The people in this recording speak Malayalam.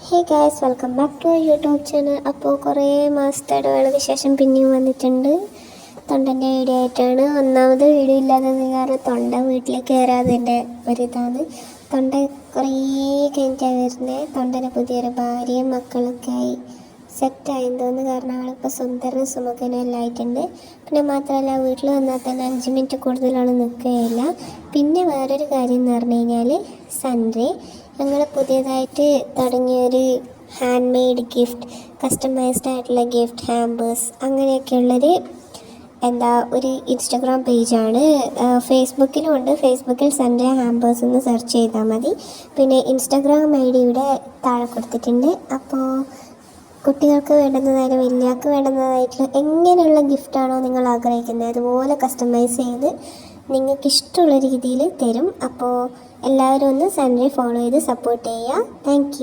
Hey guys, welcome back to YouTube channel. അപ്പോൾ കുറേ മാസത്തെ ഇടവേളയ്ക്ക് ശേഷം പിന്നെയും വന്നിട്ടുണ്ട്. തൊണ്ടൻ്റെ വീഡിയോ ആയിട്ടാണ്. ഒന്നാമത് വീഡിയോ ഇല്ലാത്തത് കാരണം തൊണ്ട വീട്ടിൽ കയറാതിൻ്റെ ഒരിതാണ്. തൊണ്ട കുറേ കഴിഞ്ഞിട്ടാണ് വരുന്നത്. തൊണ്ടന് പുതിയൊരു ഭാര്യയും മക്കളൊക്കെ ആയി സെറ്റായെന്ന് തോന്നുന്നു. കാരണം അവളിപ്പോൾ സുന്ദരനും സുമുഖനും എല്ലാം ആയിട്ടുണ്ട്. പിന്നെ മാത്രമല്ല, വീട്ടിൽ വന്നാൽ തന്നെ 5 മിനിറ്റ് കൂടുതലാണ് നിൽക്കുകയില്ല. പിന്നെ വേറൊരു കാര്യം എന്ന് പറഞ്ഞു കഴിഞ്ഞാൽ സൺഡേ ഞങ്ങൾ പുതിയതായിട്ട് തുടങ്ങിയൊരു ഹാൻഡ് മെയ്ഡ് ഗിഫ്റ്റ്, കസ്റ്റമൈസ്ഡ് ആയിട്ടുള്ള ഗിഫ്റ്റ് ഹാമ്പേഴ്സ് അങ്ങനെയൊക്കെയുള്ളൊരു ഒരു ഇൻസ്റ്റഗ്രാം പേജാണ്. ഫേസ്ബുക്കിലും ഉണ്ട്. ഫേസ്ബുക്കിൽ സൺഡേ ഹാമ്പേഴ്സ് എന്ന് സെർച്ച് ചെയ്താൽ മതി. പിന്നെ ഇൻസ്റ്റഗ്രാം ID ഇവിടെ താഴെ കൊടുത്തിട്ടുണ്ട്. അപ്പോൾ കുട്ടികൾക്ക് വേണ്ടുന്നതായാലും വലിയവർക്ക് വേണ്ടുന്നതായിട്ടുള്ള എങ്ങനെയുള്ള ഗിഫ്റ്റാണോ നിങ്ങൾ ആഗ്രഹിക്കുന്നത് അതുപോലെ കസ്റ്റമൈസ് ചെയ്ത് നിങ്ങൾക്ക് ഇഷ്ടമുള്ള രീതിയിൽ തരും. അപ്പോൾ എല്ലാവരും ഒന്ന് സൺഡേ ഫോളോ ചെയ്ത് സപ്പോർട്ട് ചെയ്യുക. താങ്ക്